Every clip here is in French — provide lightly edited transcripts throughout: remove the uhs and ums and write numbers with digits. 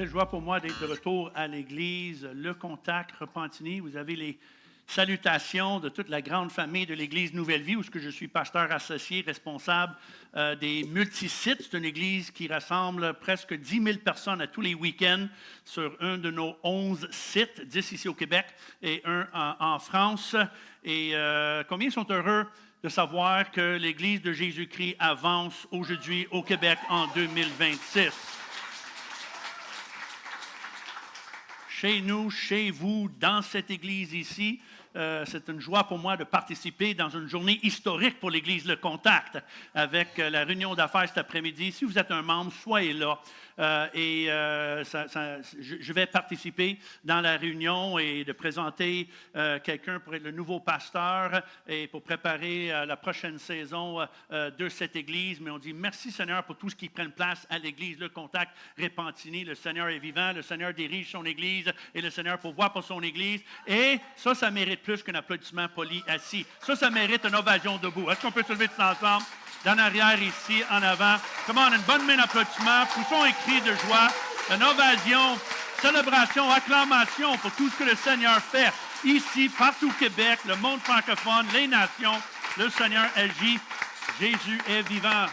Quelle joie pour moi d'être de retour à l'Église Le Contact Repentigny. Vous avez les salutations de toute la grande famille de l'Église Nouvelle Vie, où je suis pasteur associé, responsable des multisites. C'est une église qui rassemble presque 10 000 personnes à tous les week-ends sur un de nos 11 sites, 10 ici au Québec et un en France. Et combien sont heureux de savoir que l'Église de Jésus-Christ avance aujourd'hui au Québec en 2026. Chez nous, chez vous, dans cette Église ici, c'est une joie pour moi de participer dans une journée historique pour l'Église Le Contact avec la réunion d'affaires cet après-midi. Si vous êtes un membre, soyez là. Je vais participer dans la réunion et de présenter quelqu'un pour être le nouveau pasteur et pour préparer la prochaine saison de cette Église. Mais on dit merci Seigneur pour tout ce qui prend place à l'Église Le Contact Repentigny. Le Seigneur est vivant, le Seigneur dirige son Église et le Seigneur pourvoit pour son Église. Et ça mérite plus qu'un applaudissement poli assis. Ça mérite une ovation debout. Est-ce qu'on peut se lever tous ensemble? D'en arrière, ici, en avant. Comment on a une bonne main d'applaudissement. Poussons un cri de joie, une ovation, célébration, acclamation pour tout ce que le Seigneur fait. Ici, partout au Québec, le monde francophone, les nations, le Seigneur agit. Jésus est vivant.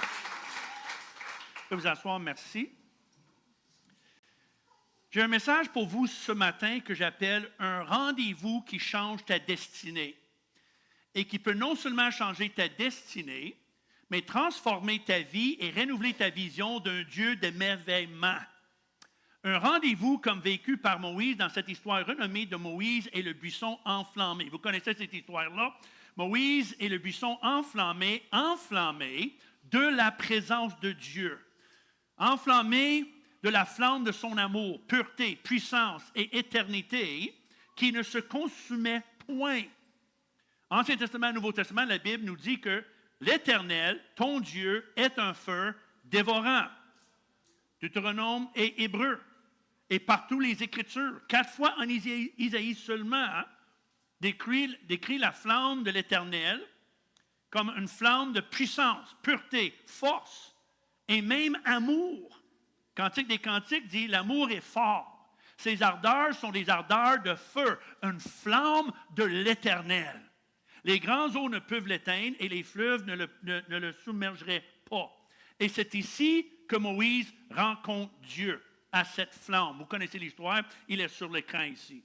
Je peux vous asseoir, merci. J'ai un message pour vous ce matin que j'appelle un rendez-vous qui change ta destinée et qui peut non seulement changer ta destinée, mais transformer ta vie et renouveler ta vision d'un Dieu d'émerveillement. Un rendez-vous comme vécu par Moïse dans cette histoire renommée de Moïse et le buisson enflammé. Vous connaissez cette histoire-là? Moïse et le buisson enflammé de la présence de Dieu. Enflammé de la flamme de son amour, pureté, puissance et éternité qui ne se consumait point. Ancien Testament, Nouveau Testament, la Bible nous dit que l'Éternel, ton Dieu, est un feu dévorant. Deutéronome et Hébreu. Et partout les Écritures. 4 fois en Isaïe seulement, décrit la flamme de l'Éternel comme une flamme de puissance, pureté, force et même amour. Cantique des Cantiques dit « L'amour est fort. Ses ardeurs sont des ardeurs de feu, une flamme de l'Éternel. Les grands eaux ne peuvent l'éteindre et les fleuves ne le submergeraient pas. » Et c'est ici que Moïse rencontre Dieu, à cette flamme. Vous connaissez l'histoire, il est sur l'écran ici.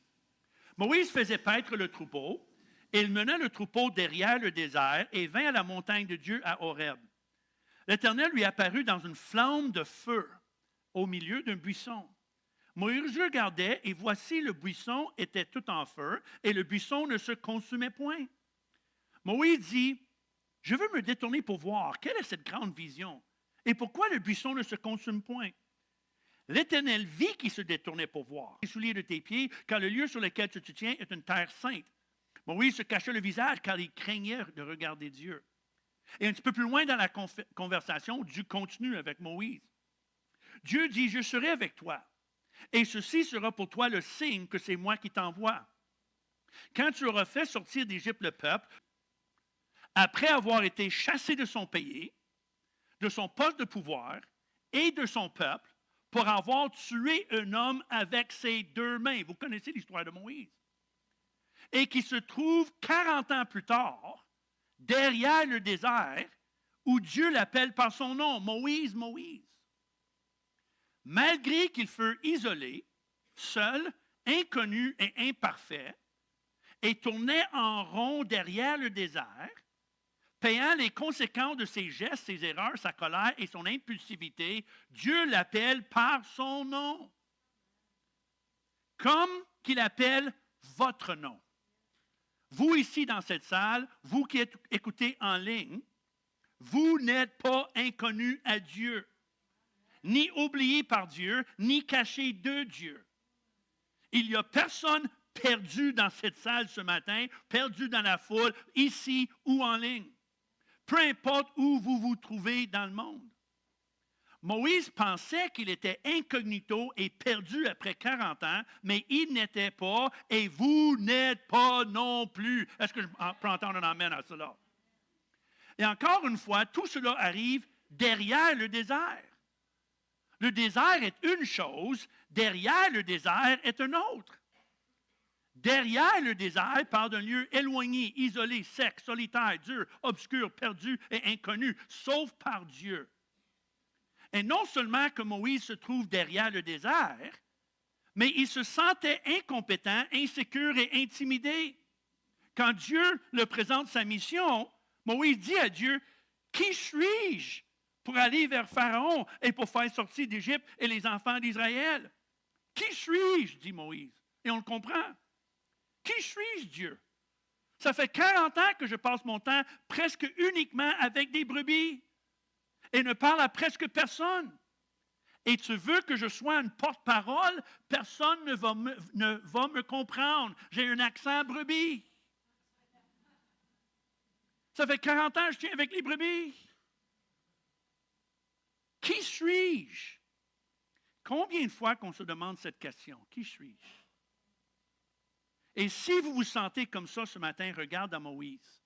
Moïse faisait paître le troupeau, et il mena le troupeau derrière le désert et vint à la montagne de Dieu à Horeb. L'Éternel lui apparut dans une flamme de feu au milieu d'un buisson. Moïse regardait, et voici le buisson était tout en feu, et le buisson ne se consumait point. Moïse dit, « Je veux me détourner pour voir, quelle est cette grande vision? Et pourquoi le buisson ne se consume point? » L'Éternel vit qu'il se détournait pour voir. Les souliers de tes pieds, car le lieu sur lequel tu te tiens est une terre sainte. Moïse se cachait le visage, car il craignait de regarder Dieu. Et un petit peu plus loin dans la conversation, Dieu continue avec Moïse. Dieu dit, « Je serai avec toi, et ceci sera pour toi le signe que c'est moi qui t'envoie. Quand tu auras fait sortir d'Égypte le peuple, après avoir été chassé de son pays, de son poste de pouvoir et de son peuple, pour avoir tué un homme avec ses 2 mains. » Vous connaissez l'histoire de Moïse. Et qui se trouve 40 ans plus tard, derrière le désert, où Dieu l'appelle par son nom, Moïse, Moïse. Malgré qu'il fut isolé, seul, inconnu et imparfait, et tournait en rond derrière le désert, payant les conséquences de ses gestes, ses erreurs, sa colère et son impulsivité, Dieu l'appelle par son nom. Comme qu'il appelle votre nom. Vous ici dans cette salle, vous qui écoutez en ligne, vous n'êtes pas inconnus à Dieu, ni oubliés par Dieu, ni cachés de Dieu. Il n'y a personne perdu dans cette salle ce matin, perdu dans la foule, ici ou en ligne. Peu importe où vous vous trouvez dans le monde. Moïse pensait qu'il était incognito et perdu après 40 ans, mais il n'était pas, et vous n'êtes pas non plus. Est-ce que je peux entendre un amen à cela? Et encore une fois, tout cela arrive derrière le désert. Le désert est une chose, derrière le désert est une autre. Derrière le désert parle d'un lieu éloigné, isolé, sec, solitaire, dur, obscur, perdu et inconnu, sauf par Dieu. Et non seulement que Moïse se trouve derrière le désert, mais il se sentait incompétent, insécure et intimidé. Quand Dieu le présente sa mission, Moïse dit à Dieu, « Qui suis-je pour aller vers Pharaon et pour faire sortir d'Égypte et les enfants d'Israël? Qui suis-je? » dit Moïse. Et on le comprend. Qui suis-je, Dieu? Ça fait 40 ans que je passe mon temps presque uniquement avec des brebis et ne parle à presque personne. Et tu veux que je sois une porte-parole? Personne ne va me comprendre. J'ai un accent brebis. Ça fait 40 ans que je tiens avec les brebis. Qui suis-je? Combien de fois qu'on se demande cette question? Qui suis-je? Et si vous vous sentez comme ça ce matin, regarde à Moïse.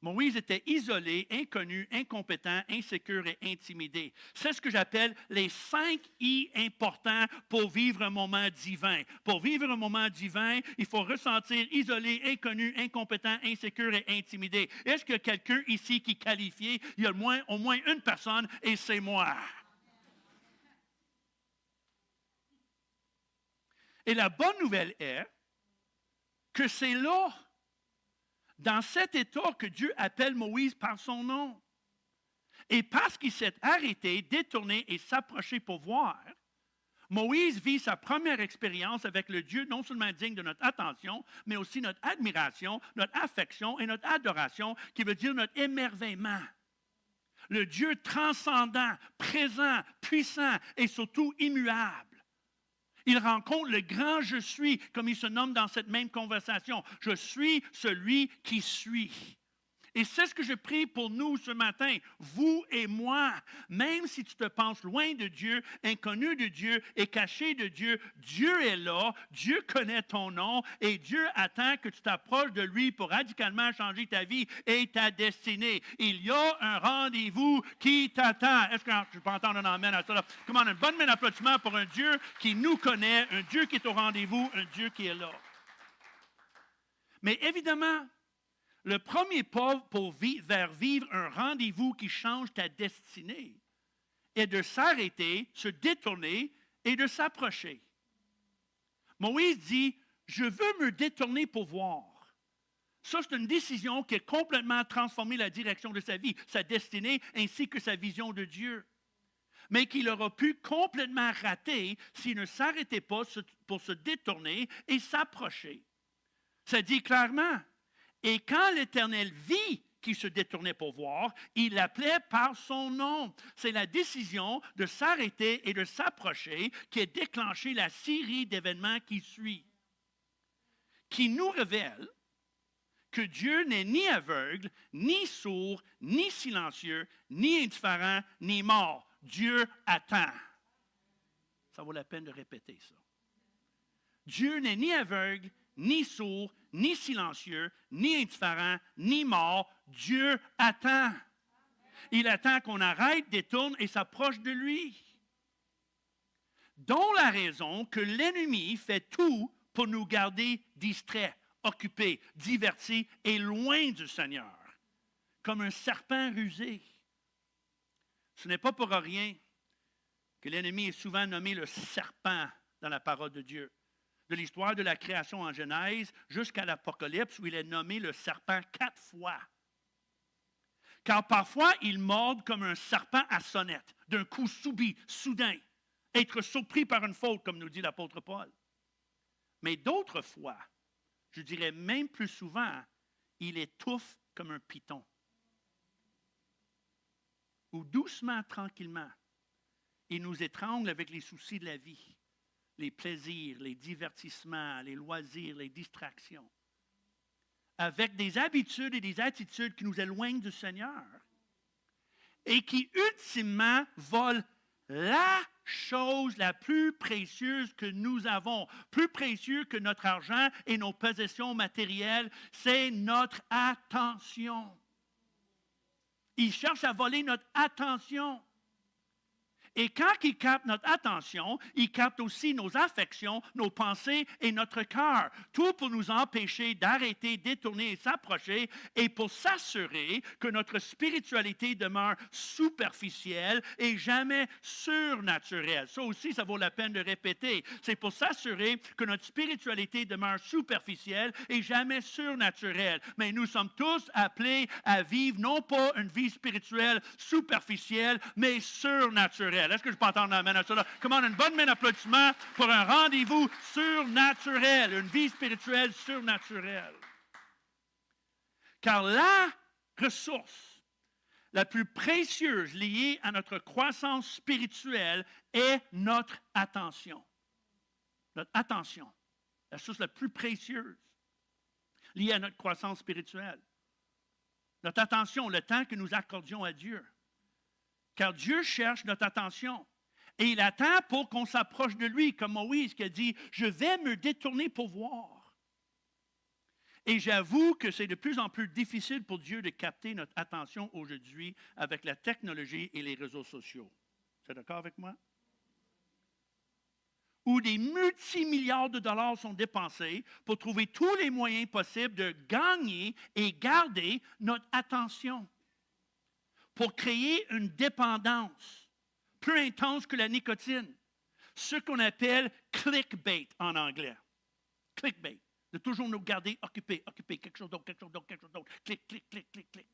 Moïse était isolé, inconnu, incompétent, insécure et intimidé. C'est ce que j'appelle les 5 I importants pour vivre un moment divin. Pour vivre un moment divin, il faut ressentir isolé, inconnu, incompétent, insécure et intimidé. Est-ce qu'il y a quelqu'un ici qui est qualifié? Il y a au moins une personne et c'est moi. Et la bonne nouvelle est que c'est là, dans cet état, que Dieu appelle Moïse par son nom. Et parce qu'il s'est arrêté, détourné et s'approché pour voir, Moïse vit sa première expérience avec le Dieu non seulement digne de notre attention, mais aussi notre admiration, notre affection et notre adoration, qui veut dire notre émerveillement. Le Dieu transcendant, présent, puissant et surtout immuable. Il rencontre le grand « je suis », comme il se nomme dans cette même conversation. Je suis celui qui suis. Et c'est ce que je prie pour nous ce matin, vous et moi. Même si tu te penses loin de Dieu, inconnu de Dieu et caché de Dieu, Dieu est là, Dieu connaît ton nom et Dieu attend que tu t'approches de lui pour radicalement changer ta vie et ta destinée. Il y a un rendez-vous qui t'attend. Est-ce que je peux entendre un amen à ça? Là? Comment une bonne main d'applaudissement pour un Dieu qui nous connaît, un Dieu qui est au rendez-vous, un Dieu qui est là. Mais évidemment, le premier pas vers vivre un rendez-vous qui change ta destinée est de s'arrêter, se détourner et de s'approcher. Moïse dit, je veux me détourner pour voir. Ça, c'est une décision qui a complètement transformé la direction de sa vie, sa destinée ainsi que sa vision de Dieu. Mais qu'il aurait pu complètement rater s'il ne s'arrêtait pas pour se détourner et s'approcher. Ça dit clairement, et quand l'Éternel vit qu'il se détournait pour voir, il l'appelait par son nom. C'est la décision de s'arrêter et de s'approcher qui a déclenché la série d'événements qui suit, qui nous révèle que Dieu n'est ni aveugle, ni sourd, ni silencieux, ni indifférent, ni mort. Dieu attend. Ça vaut la peine de répéter ça. Dieu n'est ni aveugle, ni sourd, ni silencieux, ni indifférent, ni mort. Dieu attend. Il attend qu'on arrête, détourne et s'approche de lui. Dont la raison que l'ennemi fait tout pour nous garder distraits, occupés, divertis et loin du Seigneur, comme un serpent rusé. Ce n'est pas pour rien que l'ennemi est souvent nommé le serpent dans la parole de Dieu. De l'histoire de la création en Genèse jusqu'à l'Apocalypse où il est nommé le serpent 4 fois. Car parfois, il mord comme un serpent à sonnette, d'un coup subit, soudain, être surpris par une faute, comme nous dit l'apôtre Paul. Mais d'autres fois, je dirais même plus souvent, il étouffe comme un python. Ou doucement, tranquillement, il nous étrangle avec les soucis de la vie. Les plaisirs, les divertissements, les loisirs, les distractions, avec des habitudes et des attitudes qui nous éloignent du Seigneur et qui ultimement volent la chose la plus précieuse que nous avons, plus précieux que notre argent et nos possessions matérielles, c'est notre attention. Il cherche à voler notre attention. Et quand il capte notre attention, il capte aussi nos affections, nos pensées et notre cœur. Tout pour nous empêcher d'arrêter, détourner et s'approcher et pour s'assurer que notre spiritualité demeure superficielle et jamais surnaturelle. Ça aussi, ça vaut la peine de répéter. C'est pour s'assurer que notre spiritualité demeure superficielle et jamais surnaturelle. Mais nous sommes tous appelés à vivre non pas une vie spirituelle superficielle, mais surnaturelle. Est-ce que je peux entendre un amen à cela? Comment une bonne main d'applaudissement pour un rendez-vous surnaturel, une vie spirituelle surnaturelle. Car la ressource la plus précieuse liée à notre croissance spirituelle est notre attention. Notre attention, la source la plus précieuse liée à notre croissance spirituelle. Notre attention, le temps que nous accordions à Dieu. Car Dieu cherche notre attention. Et il attend pour qu'on s'approche de lui, comme Moïse qui a dit, « Je vais me détourner pour voir. » Et j'avoue que c'est de plus en plus difficile pour Dieu de capter notre attention aujourd'hui avec la technologie et les réseaux sociaux. Vous êtes d'accord avec moi? Où des multimilliards de dollars sont dépensés pour trouver tous les moyens possibles de gagner et garder notre attention. Pour créer une dépendance plus intense que la nicotine. Ce qu'on appelle clickbait en anglais. Clickbait. De toujours nous garder occupés, quelque chose d'autre, quelque chose d'autre, quelque chose d'autre. Clic, clic, clic, clic, clic.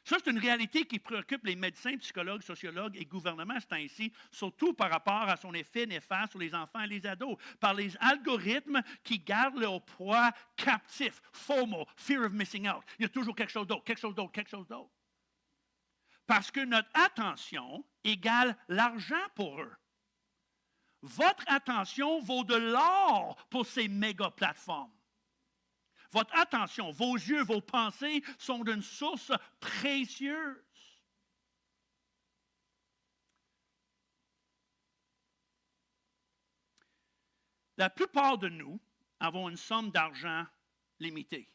Ça, c'est une réalité qui préoccupe les médecins, psychologues, sociologues et gouvernements ce temps-ci, surtout par rapport à son effet néfaste sur les enfants et les ados, par les algorithmes qui gardent leur proie captif, FOMO, Fear of Missing Out. Il y a toujours quelque chose d'autre, quelque chose d'autre, quelque chose d'autre. Parce que notre attention égale l'argent pour eux. Votre attention vaut de l'or pour ces méga plateformes. Votre attention, vos yeux, vos pensées sont d'une source précieuse. La plupart de nous avons une somme d'argent limitée.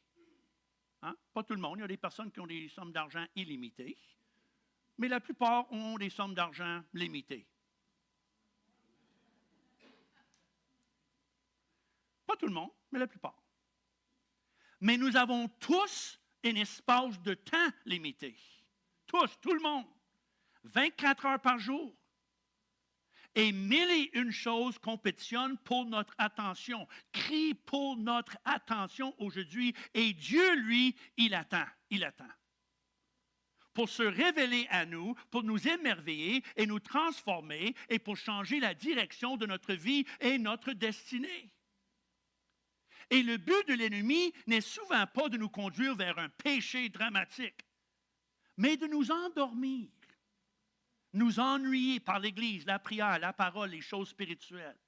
Hein? Pas tout le monde, il y a des personnes qui ont des sommes d'argent illimitées, mais la plupart ont des sommes d'argent limitées. Pas tout le monde, mais la plupart. Mais nous avons tous un espace de temps limité. Tous, tout le monde. 24 heures par jour. Et 1001 choses compétitionnent pour notre attention, crient pour notre attention aujourd'hui. Et Dieu, lui, il attend. Il attend. Pour se révéler à nous, pour nous émerveiller et nous transformer et pour changer la direction de notre vie et notre destinée. Et le but de l'ennemi n'est souvent pas de nous conduire vers un péché dramatique, mais de nous endormir, nous ennuyer par l'Église, la prière, la parole, les choses spirituelles,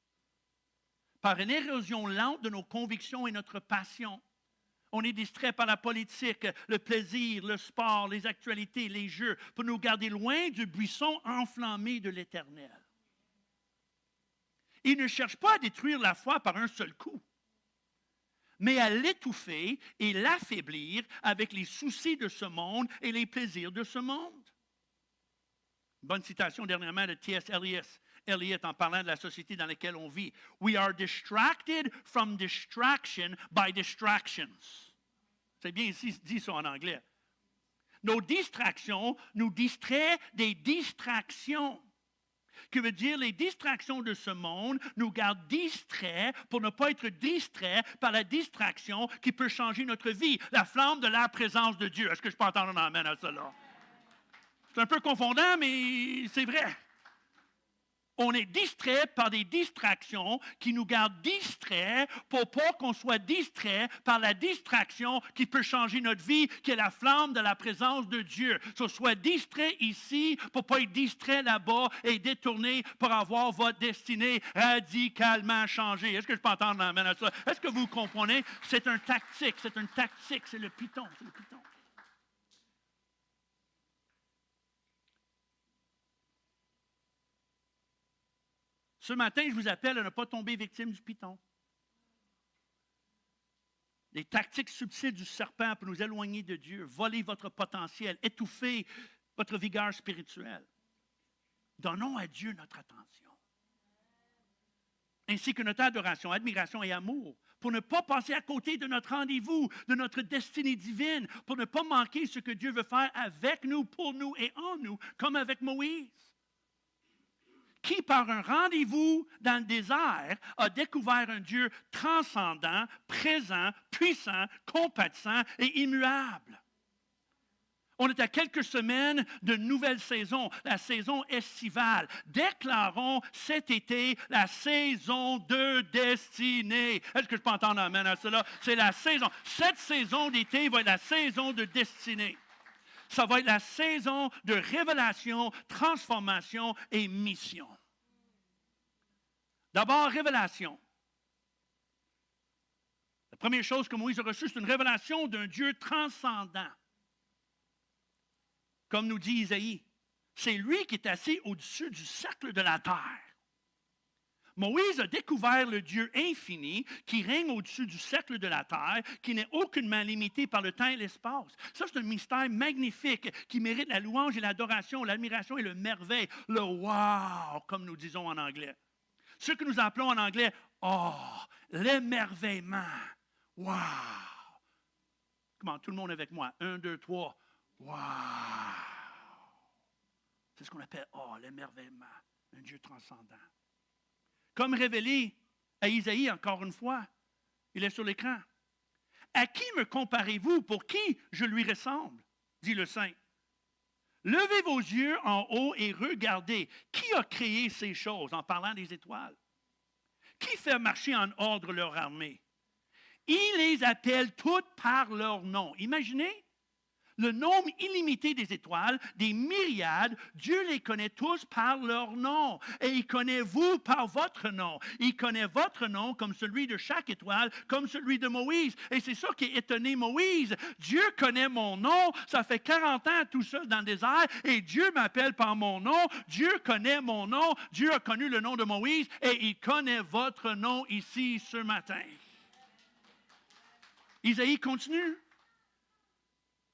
par une érosion lente de nos convictions et notre passion. On est distrait par la politique, le plaisir, le sport, les actualités, les jeux, pour nous garder loin du buisson enflammé de l'Éternel. Il ne cherche pas à détruire la foi par un seul coup, mais à l'étouffer et l'affaiblir avec les soucis de ce monde et les plaisirs de ce monde. Bonne citation dernièrement de T.S. Eliot en parlant de la société dans laquelle on vit. We are distracted from distraction by distractions. C'est bien ici dit ça en anglais. Nos distractions nous distraient des distractions. Qui veut dire les distractions de ce monde nous gardent distraits pour ne pas être distraits par la distraction qui peut changer notre vie, la flamme de la présence de Dieu. Est-ce que je peux entendre un amen à cela? C'est un peu confondant, mais c'est vrai. On est distrait par des distractions qui nous gardent distraits pour pas qu'on soit distrait par la distraction qui peut changer notre vie, qui est la flamme de la présence de Dieu. Soit distrait ici pour pas être distrait là-bas et détourné pour avoir votre destinée radicalement changée. Est-ce que je peux entendre un amen à ça? Est-ce que vous comprenez? C'est une tactique, c'est le python, c'est le python. Ce matin, je vous appelle à ne pas tomber victime du python. Les tactiques subtiles du serpent pour nous éloigner de Dieu, voler votre potentiel, étouffer votre vigueur spirituelle. Donnons à Dieu notre attention. Ainsi que notre adoration, admiration et amour, pour ne pas passer à côté de notre rendez-vous, de notre destinée divine, pour ne pas manquer ce que Dieu veut faire avec nous, pour nous et en nous, comme avec Moïse, qui, par un rendez-vous dans le désert, a découvert un Dieu transcendant, présent, puissant, compatissant et immuable. On est à quelques semaines d'une nouvelle saison, la saison estivale. Déclarons cet été la saison de destinée. Est-ce que je peux entendre amène à cela? C'est la saison. Cette saison d'été va être la saison de destinée. Ça va être la saison de révélation, transformation et mission. D'abord, révélation. La première chose que Moïse a reçue, c'est une révélation d'un Dieu transcendant. Comme nous dit Isaïe, c'est lui qui est assis au-dessus du cercle de la terre. Moïse a découvert le Dieu infini qui règne au-dessus du cercle de la terre, qui n'est aucunement limité par le temps et l'espace. Ça, c'est un mystère magnifique qui mérite la louange et l'adoration, l'admiration et le merveille, le wow, comme nous disons en anglais. Ce que nous appelons en anglais, oh, l'émerveillement. Wow. Comment, tout le monde avec moi? 1, 2, 3. Wow! C'est ce qu'on appelle, l'émerveillement, un Dieu transcendant. Comme révélé à Isaïe, encore une fois, il est sur l'écran. À qui me comparez-vous? Pour qui je lui ressemble? Dit le Saint. Levez vos yeux en haut et regardez. Qui a créé ces choses en parlant des étoiles? Qui fait marcher en ordre leur armée? Il les appelle toutes par leur nom. Imaginez le nombre illimité des étoiles, des myriades, Dieu les connaît tous par leur nom. Et il connaît vous par votre nom. Il connaît votre nom comme celui de chaque étoile, comme celui de Moïse. Et c'est ça qui est étonné Moïse. Dieu connaît mon nom. Ça fait 40 ans tout seul dans le désert. Et Dieu m'appelle par mon nom. Dieu connaît mon nom. Dieu a connu le nom de Moïse. Et il connaît votre nom ici ce matin. Isaïe continue.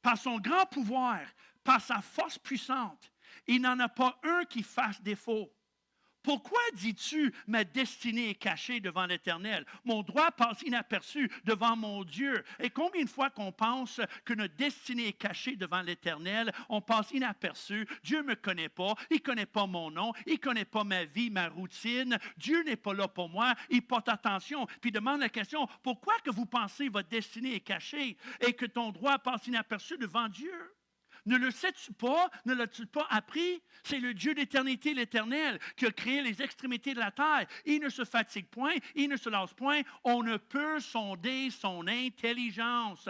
Par son grand pouvoir, par sa force puissante, il n'en a pas un qui fasse défaut. Pourquoi dis-tu, ma destinée est cachée devant l'Éternel? Mon droit passe inaperçu devant mon Dieu. Et combien de fois qu'on pense que notre destinée est cachée devant l'Éternel, on passe inaperçu. Dieu ne me connaît pas, il ne connaît pas mon nom, il ne connaît pas ma vie, ma routine. Dieu n'est pas là pour moi, il porte attention. Puis demande la question, pourquoi que vous pensez que votre destinée est cachée et que ton droit passe inaperçu devant Dieu? Ne le sais-tu pas? Ne l'as-tu pas appris? C'est le Dieu d'éternité, l'Éternel, qui a créé les extrémités de la terre. Il ne se fatigue point, il ne se lasse point. On ne peut sonder son intelligence.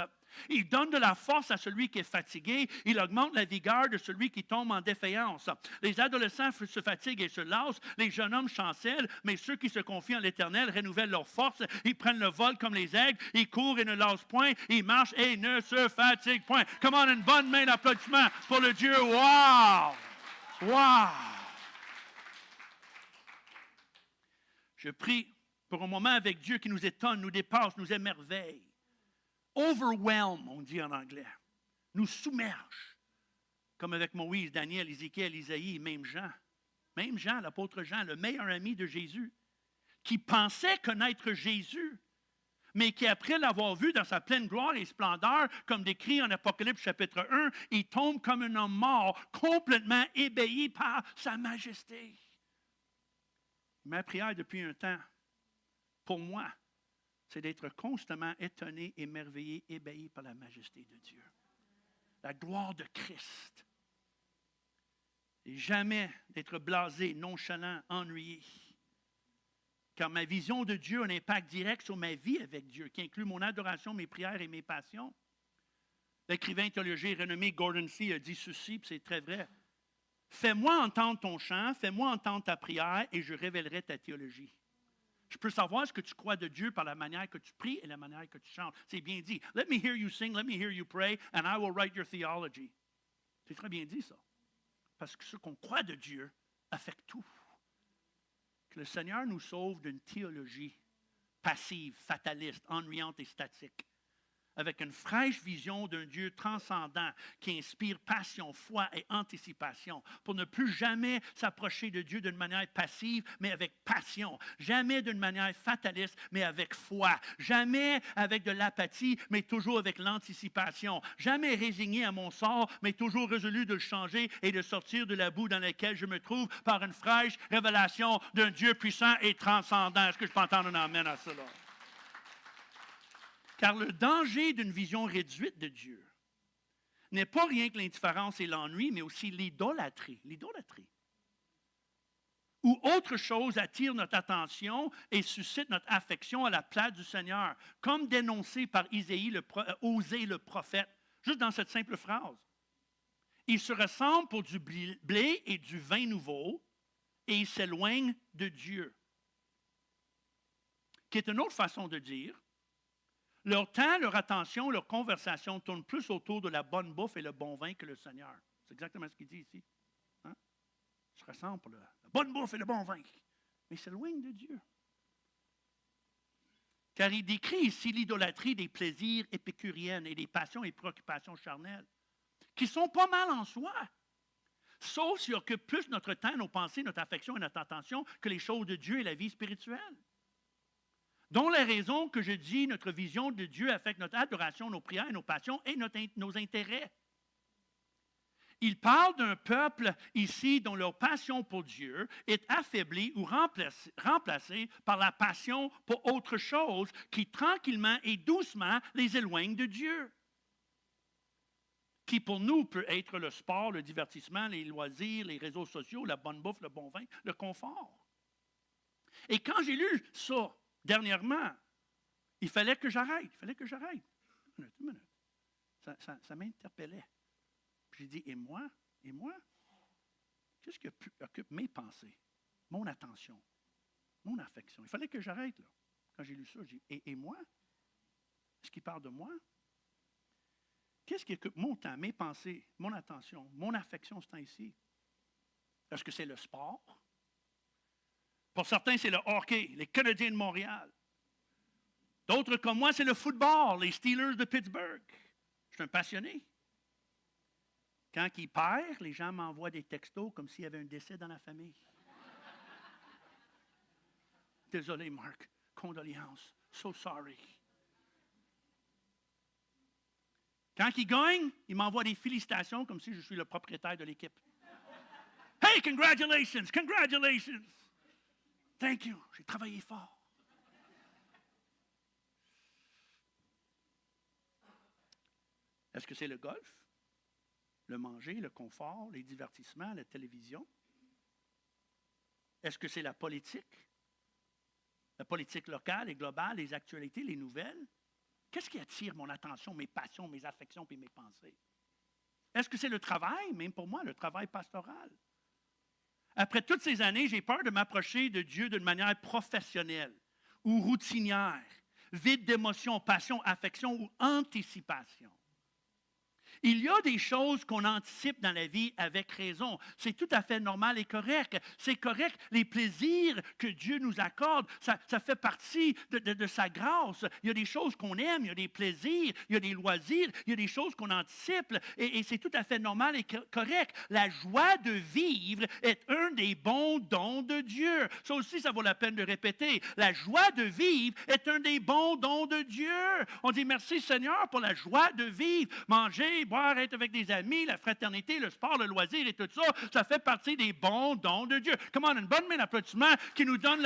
Il donne de la force à celui qui est fatigué. Il augmente la vigueur de celui qui tombe en défaillance. Les adolescents se fatiguent et se lassent. Les jeunes hommes chancellent. Mais ceux qui se confient en l'Éternel renouvellent leur force. Ils prennent le vol comme les aigles. Ils courent et ne lassent point. Ils marchent et ne se fatiguent point. Comment une bonne main d'applaudissement pour le Dieu. Wow! Wow! Je prie pour un moment avec Dieu qui nous étonne, nous dépasse, nous émerveille. Overwhelm, on dit en anglais, nous submerge, comme avec Moïse, Daniel, Ézéchiel, Isaïe, même Jean, l'apôtre Jean, le meilleur ami de Jésus, qui pensait connaître Jésus, mais qui, après l'avoir vu dans sa pleine gloire et splendeur, comme décrit en Apocalypse chapitre 1, il tombe comme un homme mort, complètement ébahi par sa majesté. Ma prière depuis un temps, pour moi, c'est d'être constamment étonné, émerveillé, ébahi par la majesté de Dieu. La gloire de Christ. Et jamais d'être blasé, nonchalant, ennuyé. Car ma vision de Dieu a un impact direct sur ma vie avec Dieu, qui inclut mon adoration, mes prières et mes passions. L'écrivain théologien renommé Gordon Fee a dit ceci, puis c'est très vrai. Fais-moi entendre ton chant, fais-moi entendre ta prière, et je révélerai ta théologie. Je peux savoir ce que tu crois de Dieu par la manière que tu pries et la manière que tu chantes. C'est bien dit. Let me hear you sing, let me hear you pray, and I will write your theology. C'est très bien dit, ça. Parce que ce qu'on croit de Dieu affecte tout. Que le Seigneur nous sauve d'une théologie passive, fataliste, ennuyante et statique, avec une fraîche vision d'un Dieu transcendant qui inspire passion, foi et anticipation, pour ne plus jamais s'approcher de Dieu d'une manière passive, mais avec passion. Jamais d'une manière fataliste, mais avec foi. Jamais avec de l'apathie, mais toujours avec l'anticipation. Jamais résigné à mon sort, mais toujours résolu de le changer et de sortir de la boue dans laquelle je me trouve par une fraîche révélation d'un Dieu puissant et transcendant. Est-ce que je peux entendre un amen à cela? Car le danger d'une vision réduite de Dieu n'est pas rien que l'indifférence et l'ennui, mais aussi l'idolâtrie. L'idolâtrie. Où autre chose attire notre attention et suscite notre affection à la place du Seigneur, comme dénoncé par Osée le prophète, juste dans cette simple phrase. Il se ressemble pour du blé et du vin nouveau, et il s'éloigne de Dieu. Qui est une autre façon de dire, leur temps, leur attention, leur conversation tournent plus autour de la bonne bouffe et le bon vin que le Seigneur. C'est exactement ce qu'il dit ici. Hein? Il se ressemble pour la bonne bouffe et le bon vin. Mais il s'éloigne de Dieu. Car il décrit ici l'idolâtrie des plaisirs épicuriennes et des passions et préoccupations charnelles, qui sont pas mal en soi, sauf s'ils occupent plus notre temps, nos pensées, notre affection et notre attention que les choses de Dieu et la vie spirituelle. Dont la raison que je dis, notre vision de Dieu affecte notre adoration, nos prières, nos passions et nos intérêts. Il parle d'un peuple ici dont leur passion pour Dieu est affaiblie ou remplacée par la passion pour autre chose qui tranquillement et doucement les éloigne de Dieu. Qui pour nous peut être le sport, le divertissement, les loisirs, les réseaux sociaux, la bonne bouffe, le bon vin, le confort. Et quand j'ai lu ça, dernièrement, il fallait que j'arrête. Une minute. Ça m'interpellait. Puis j'ai dit, et moi? Qu'est-ce qui occupe mes pensées, mon attention, mon affection? Il fallait que j'arrête, là. Quand j'ai lu ça, j'ai dit, et moi? Est-ce qu'il parle de moi? Qu'est-ce qui occupe mon temps, mes pensées, mon attention, mon affection ce temps-ci? Est-ce que c'est le sport? Pour certains, c'est le hockey, les Canadiens de Montréal. D'autres comme moi, c'est le football, les Steelers de Pittsburgh. Je suis un passionné. Quand ils perdent, les gens m'envoient des textos comme s'il y avait un décès dans la famille. Désolé, Marc. Condoléances. So sorry. Quand ils gagnent, ils m'envoient des félicitations comme si je suis le propriétaire de l'équipe. Hey, congratulations! Congratulations! Thank you. J'ai travaillé fort. Est-ce que c'est le golf? Le manger, le confort, les divertissements, la télévision? Est-ce que c'est la politique? La politique locale et globale, les actualités, les nouvelles? Qu'est-ce qui attire mon attention, mes passions, mes affections et mes pensées? Est-ce que c'est le travail, même pour moi, le travail pastoral? Après toutes ces années, j'ai peur de m'approcher de Dieu d'une manière professionnelle ou routinière, vide d'émotion, passion, affection ou anticipation. Il y a des choses qu'on anticipe dans la vie avec raison. C'est tout à fait normal et correct. C'est correct. Les plaisirs que Dieu nous accorde, ça fait partie de sa grâce. Il y a des choses qu'on aime, il y a des plaisirs, il y a des loisirs, il y a des choses qu'on anticipe et c'est tout à fait normal et correct. La joie de vivre est un des bons dons de Dieu. Ça aussi, ça vaut la peine de répéter. La joie de vivre est un des bons dons de Dieu. On dit merci Seigneur pour la joie de vivre. Manger, boire, être avec des amis, la fraternité, le sport, le loisir et tout ça, ça fait partie des bons dons de Dieu. Comment une bonne main d'applaudissement qui nous donne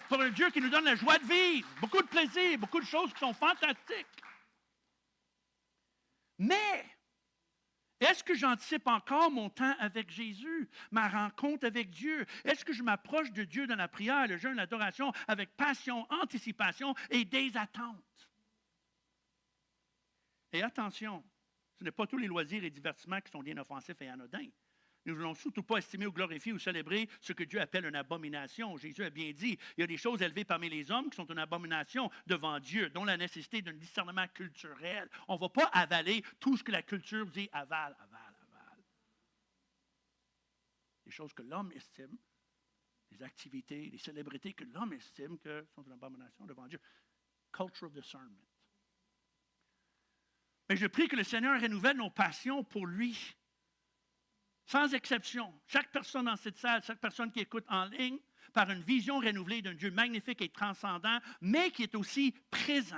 pour un Dieu qui nous donne la joie de vivre. Beaucoup de plaisir, beaucoup de choses qui sont fantastiques. Mais, est-ce que j'anticipe encore mon temps avec Jésus, ma rencontre avec Dieu? Est-ce que je m'approche de Dieu dans la prière, le jeûne, l'adoration, avec passion, anticipation et des attentes? Et attention, ce n'est pas tous les loisirs et divertissements qui sont bien offensifs et anodins. Nous ne voulons surtout pas estimer ou glorifier ou célébrer ce que Dieu appelle une abomination. Jésus a bien dit, il y a des choses élevées parmi les hommes qui sont une abomination devant Dieu, dont la nécessité d'un discernement culturel. On ne va pas avaler tout ce que la culture dit, avale. Des choses que l'homme estime, des activités, des célébrités que l'homme estime que sont une abomination devant Dieu. Cultural discernment. Mais je prie que le Seigneur renouvelle nos passions pour lui. Sans exception. Chaque personne dans cette salle, chaque personne qui écoute en ligne, par une vision renouvelée d'un Dieu magnifique et transcendant, mais qui est aussi présent.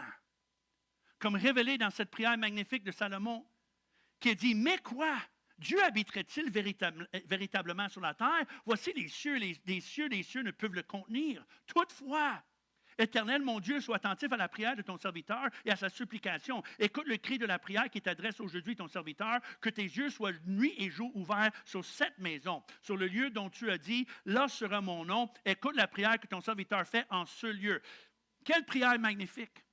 Comme révélé dans cette prière magnifique de Salomon, qui a dit, mais quoi? Dieu habiterait-il véritablement sur la terre? Voici les cieux ne peuvent le contenir. Toutefois, Éternel, mon Dieu, sois attentif à la prière de ton serviteur et à sa supplication. Écoute le cri de la prière qui t'adresse aujourd'hui, ton serviteur, que tes yeux soient nuit et jour ouverts sur cette maison, sur le lieu dont tu as dit, là sera mon nom. Écoute la prière que ton serviteur fait en ce lieu. Quelle prière magnifique!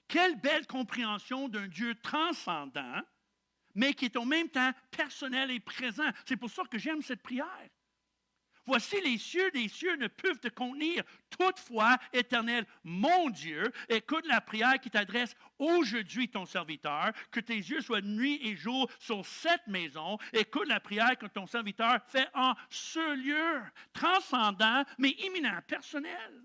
Quelle belle compréhension d'un Dieu transcendant, mais qui est en même temps personnel et présent. C'est pour ça que j'aime cette prière. Voici les cieux des cieux ne peuvent te contenir. Toutefois, Éternel, mon Dieu, écoute la prière qui t'adresse aujourd'hui, ton serviteur, que tes yeux soient nuit et jour sur cette maison. Écoute la prière que ton serviteur fait en ce lieu, transcendant, mais imminent, personnel.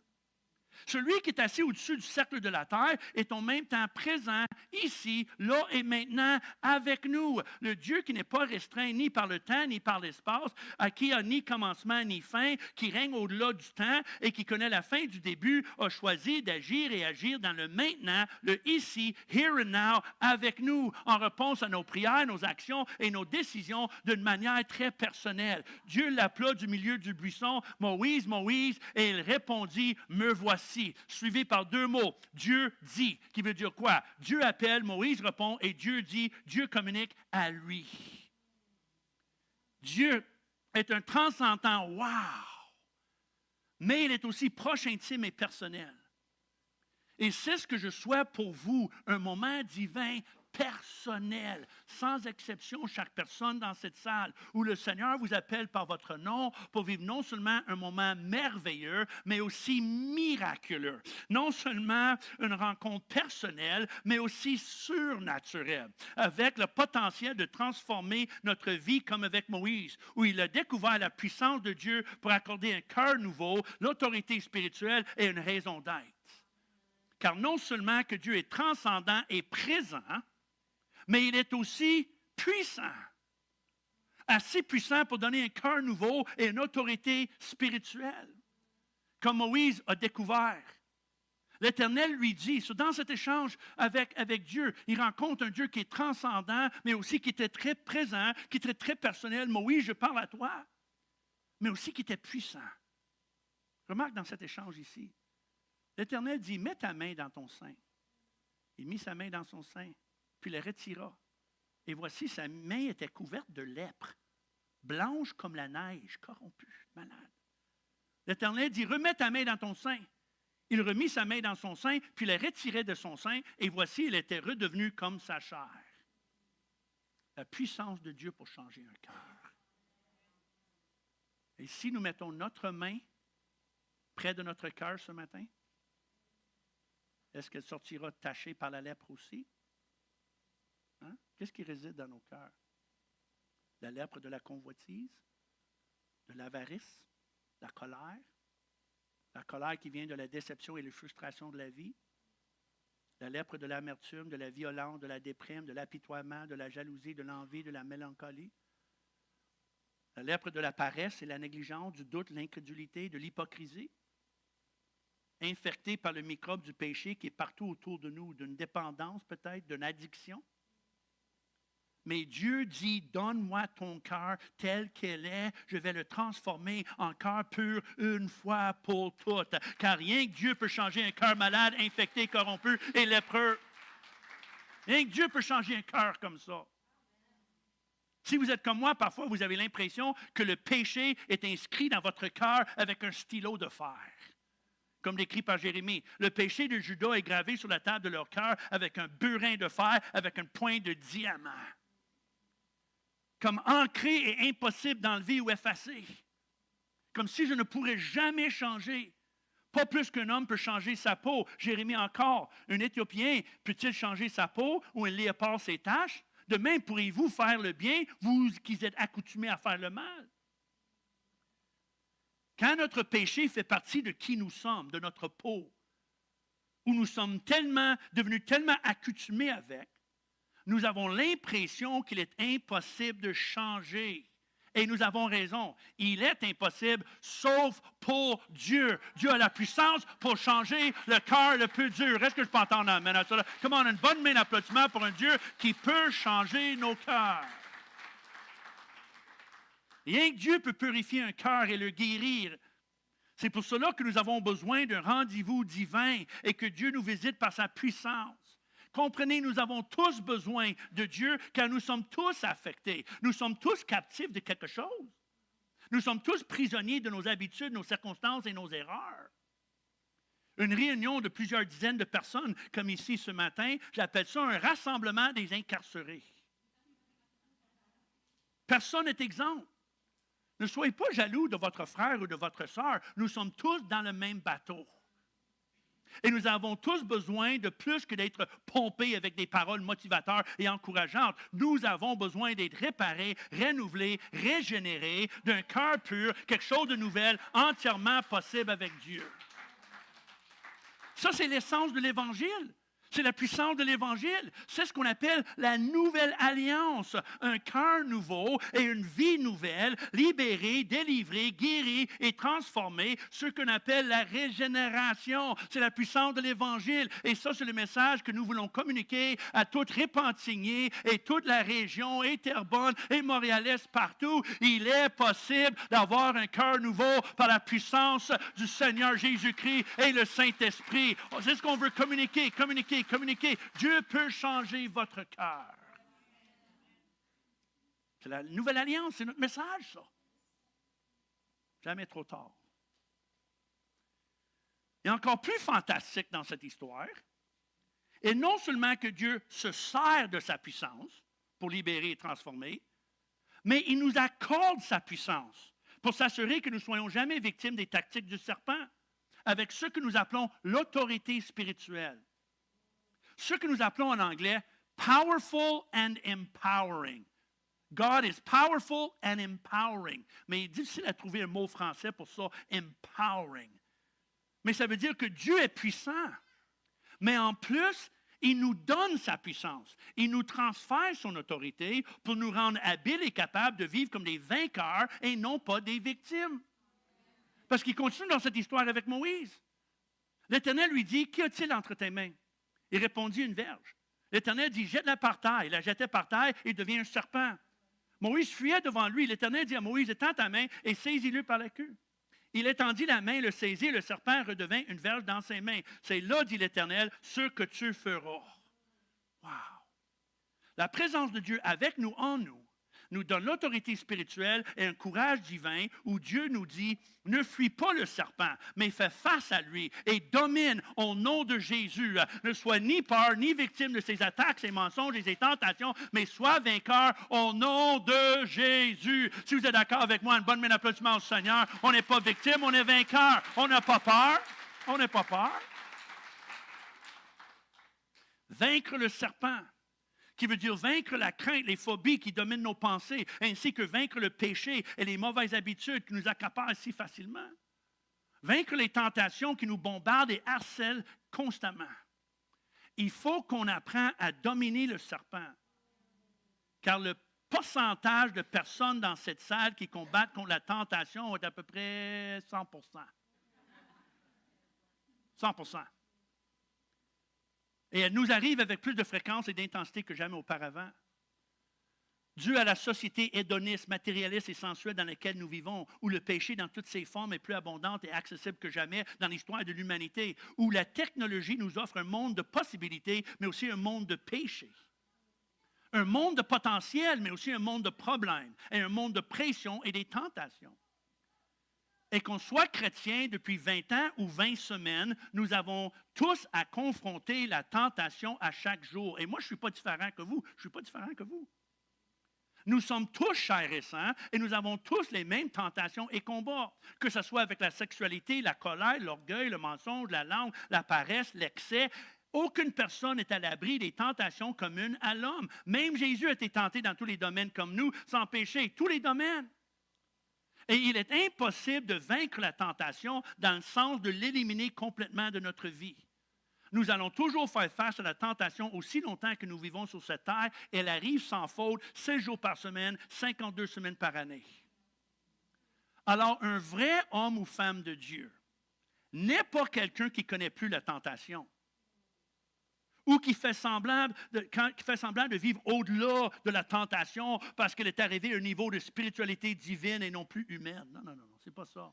Celui qui est assis au-dessus du cercle de la terre est en même temps présent ici, là et maintenant avec nous. Le Dieu qui n'est pas restreint ni par le temps ni par l'espace, à qui a ni commencement ni fin, qui règne au-delà du temps et qui connaît la fin du début, a choisi d'agir et agir dans le maintenant, le ici, here and now, avec nous, en réponse à nos prières, nos actions et nos décisions d'une manière très personnelle. Dieu l'appela du milieu du buisson, Moïse, Moïse, et il répondit, me voici. Suivi par deux mots, Dieu dit, qui veut dire quoi? Dieu appelle, Moïse répond, et Dieu dit, Dieu communique à lui. Dieu est un transcendant, wow! Mais il est aussi proche, intime et personnel. Et c'est ce que je souhaite pour vous, un moment divin personnel, sans exception, chaque personne dans cette salle, où le Seigneur vous appelle par votre nom pour vivre non seulement un moment merveilleux, mais aussi miraculeux. Non seulement une rencontre personnelle, mais aussi surnaturelle, avec le potentiel de transformer notre vie comme avec Moïse, où il a découvert la puissance de Dieu pour accorder un cœur nouveau, l'autorité spirituelle et une raison d'être. Car non seulement que Dieu est transcendant et présent, mais il est aussi puissant. Assez puissant pour donner un cœur nouveau et une autorité spirituelle. Comme Moïse a découvert. L'Éternel lui dit, dans cet échange avec Dieu, il rencontre un Dieu qui est transcendant, mais aussi qui était très présent, qui était très personnel. Moïse, je parle à toi, mais aussi qui était puissant. Remarque dans cet échange ici. L'Éternel dit, mets ta main dans ton sein. Il mit sa main dans son sein, puis la retira. Et voici, sa main était couverte de lèpre, blanche comme la neige, corrompue, malade. L'Éternel dit, remets ta main dans ton sein. Il remit sa main dans son sein, puis la retirait de son sein, et voici, elle était redevenue comme sa chair. La puissance de Dieu pour changer un cœur. Et si nous mettons notre main près de notre cœur ce matin, est-ce qu'elle sortira tachée par la lèpre aussi? Hein? Qu'est-ce qui réside dans nos cœurs? La lèpre de la convoitise, de l'avarice, la colère qui vient de la déception et la frustration de la vie, la lèpre de l'amertume, de la violence, de la déprime, de l'apitoiement, de la jalousie, de l'envie, de la mélancolie, la lèpre de la paresse et la négligence, du doute, l'incrédulité, de l'hypocrisie, infecté par le microbe du péché qui est partout autour de nous, d'une dépendance peut-être, d'une addiction. Mais Dieu dit, donne-moi ton cœur tel qu'il est, je vais le transformer en cœur pur une fois pour toutes. Car rien que Dieu peut changer un cœur malade, infecté, corrompu et lépreux. Rien que Dieu peut changer un cœur comme ça. Si vous êtes comme moi, parfois vous avez l'impression que le péché est inscrit dans votre cœur avec un stylo de fer. Comme décrit par Jérémie. Le péché de Judas est gravé sur la table de leur cœur avec un burin de fer, avec un point de diamant. Comme ancré et impossible d'enlever ou effacer. Comme si je ne pourrais jamais changer. Pas plus qu'un homme peut changer sa peau. Jérémie encore, un Éthiopien peut-il changer sa peau ou un léopard ses taches? De même, pourriez-vous faire le bien, vous qui êtes accoutumés à faire le mal? Quand notre péché fait partie de qui nous sommes, de notre peau, où nous sommes devenus tellement accoutumés avec, nous avons l'impression qu'il est impossible de changer. Et nous avons raison. Il est impossible, sauf pour Dieu. Dieu a la puissance pour changer le cœur le plus dur. Est-ce que je peux entendre un amen à ça? Comment on a une bonne main d'applaudissement pour un Dieu qui peut changer nos cœurs. Rien que Dieu peut purifier un cœur et le guérir. C'est pour cela que nous avons besoin d'un rendez-vous divin et que Dieu nous visite par sa puissance. Comprenez, nous avons tous besoin de Dieu car nous sommes tous affectés. Nous sommes tous captifs de quelque chose. Nous sommes tous prisonniers de nos habitudes, nos circonstances et nos erreurs. Une réunion de plusieurs dizaines de personnes, comme ici ce matin, j'appelle ça un rassemblement des incarcérés. Personne n'est exempt. Ne soyez pas jaloux de votre frère ou de votre sœur. Nous sommes tous dans le même bateau. Et nous avons tous besoin de plus que d'être pompés avec des paroles motivateurs et encourageantes. Nous avons besoin d'être réparés, renouvelés, régénérés, d'un cœur pur, quelque chose de nouvel, entièrement possible avec Dieu. Ça, c'est l'essence de l'Évangile. C'est la puissance de l'Évangile. C'est ce qu'on appelle la nouvelle alliance. Un cœur nouveau et une vie nouvelle, libérée, délivrée, guérie et transformée. Ce qu'on appelle la régénération. C'est la puissance de l'Évangile. Et ça, c'est le message que nous voulons communiquer à toute Repentigny et toute la région, et Terrebonne et Montréal-Est, partout. Il est possible d'avoir un cœur nouveau par la puissance du Seigneur Jésus-Christ et le Saint-Esprit. C'est ce qu'on veut communiquer. Dieu peut changer votre cœur. C'est la nouvelle alliance, c'est notre message, ça. Jamais trop tard. Et encore plus fantastique dans cette histoire, et non seulement que Dieu se sert de sa puissance pour libérer et transformer, mais il nous accorde sa puissance pour s'assurer que nous ne soyons jamais victimes des tactiques du serpent, avec ce que nous appelons l'autorité spirituelle. Ce que nous appelons en anglais powerful and empowering. God is powerful and empowering. Mais il est difficile à trouver un mot français pour ça, empowering. Mais ça veut dire que Dieu est puissant. Mais en plus, il nous donne sa puissance. Il nous transfère son autorité pour nous rendre habiles et capables de vivre comme des vainqueurs et non pas des victimes. Parce qu'il continue dans cette histoire avec Moïse. L'Éternel lui dit, « Qu'y a-t-il entre tes mains? » Il répondit, « Une verge. » L'Éternel dit, « Jette-la par terre. » Il la jetait par terre et devient un serpent. Moïse fuyait devant lui. L'Éternel dit à Moïse, « Étends ta main et saisis-le par la queue. » Il étendit la main, le saisit, et le serpent redevint une verge dans ses mains. C'est là, dit l'Éternel, ce que tu feras. Wow! La présence de Dieu avec nous, en nous donne l'autorité spirituelle et un courage divin où Dieu nous dit, ne fuis pas le serpent, mais fais face à lui et domine au nom de Jésus. Ne sois ni peur, ni victime de ses attaques, ses mensonges et ses tentations, mais sois vainqueur au nom de Jésus. Si vous êtes d'accord avec moi, une bonne main d'applaudissement au Seigneur. On n'est pas victime, on est vainqueur. On n'a pas peur. On n'a pas peur. Vaincre le serpent, qui veut dire vaincre la crainte, les phobies qui dominent nos pensées, ainsi que vaincre le péché et les mauvaises habitudes qui nous accaparent si facilement. Vaincre les tentations qui nous bombardent et harcèlent constamment. Il faut qu'on apprenne à dominer le serpent, car le pourcentage de personnes dans cette salle qui combattent contre la tentation est à peu près 100%. 100%. Et elle nous arrive avec plus de fréquence et d'intensité que jamais auparavant. Dû à la société hédoniste, matérialiste et sensuelle dans laquelle nous vivons, où le péché dans toutes ses formes est plus abondant et accessible que jamais dans l'histoire de l'humanité, où la technologie nous offre un monde de possibilités, mais aussi un monde de péché. Un monde de potentiel, mais aussi un monde de problèmes, et un monde de pression et des tentations. Et qu'on soit chrétien depuis 20 ans ou 20 semaines, nous avons tous à confronter la tentation à chaque jour. Et moi, je ne suis pas différent que vous. Je ne suis pas différent que vous. Nous sommes tous chers et saints et nous avons tous les mêmes tentations et combats, que ce soit avec la sexualité, la colère, l'orgueil, le mensonge, la langue, la paresse, l'excès. Aucune personne n'est à l'abri des tentations communes à l'homme. Même Jésus a été tenté dans tous les domaines comme nous, sans péché, tous les domaines. Et il est impossible de vaincre la tentation dans le sens de l'éliminer complètement de notre vie. Nous allons toujours faire face à la tentation aussi longtemps que nous vivons sur cette terre. Elle arrive sans faute, 7 jours par semaine, 52 semaines par année. Alors, un vrai homme ou femme de Dieu n'est pas quelqu'un qui ne connaît plus la tentation ou qui fait semblant de vivre au-delà de la tentation parce qu'elle est arrivée à un niveau de spiritualité divine et non plus humaine. Non, c'est pas ça.